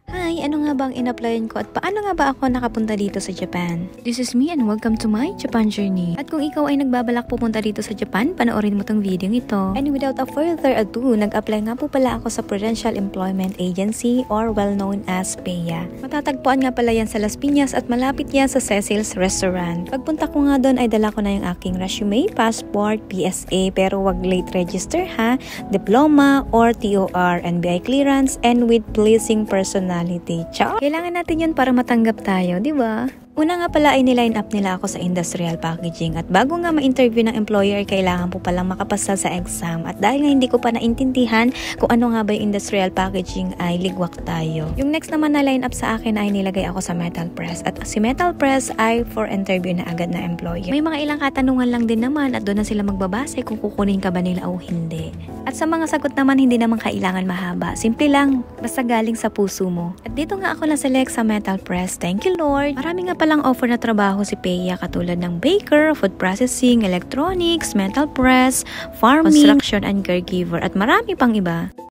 Hi! Ano nga ba ang in-applyan ko at paano nga ba ako nakapunta dito sa Japan? This is me and welcome to my Japan journey. At kung ikaw ay nagbabalak pupunta dito sa Japan, panoorin mo tong video ito. And without a further ado, nag-apply nga po pala ako sa Prudential Employment Agency or well known as PEA. Matatagpuan nga pala yan sa Las Piñas at malapit yan sa Cecil's Restaurant. Pagpunta ko nga doon ay dala ko na yung aking resume, passport, PSA, pero wag late register ha, diploma or TOR, NBI clearance, and with pleasing personality. Ciao! Kailangan natin yun para matanggap tayo, di ba? Una nga pala ay niline up nila ako sa industrial packaging at bago nga ma-interview ng employer kailangan po palang makapasa sa exam at dahil nga hindi ko pa naintindihan kung ano nga ba yung industrial packaging ay ligwak tayo. Yung next naman na line up sa akin ay nilagay ako sa metal press at si metal press ay for interview na agad na employer. May mga ilang katanungan lang din naman at doon na sila magbabase kung kukunin ka ba nila o hindi. At sa mga sagot naman hindi naman kailangan mahaba, simple lang, basta galing sa puso mo. At dito nga ako na-select sa metal press, thank you Lord. Marami nga palang offer na trabaho si PEA katulad ng baker, food processing, electronics, metal press, farming, construction and caregiver at marami pang iba.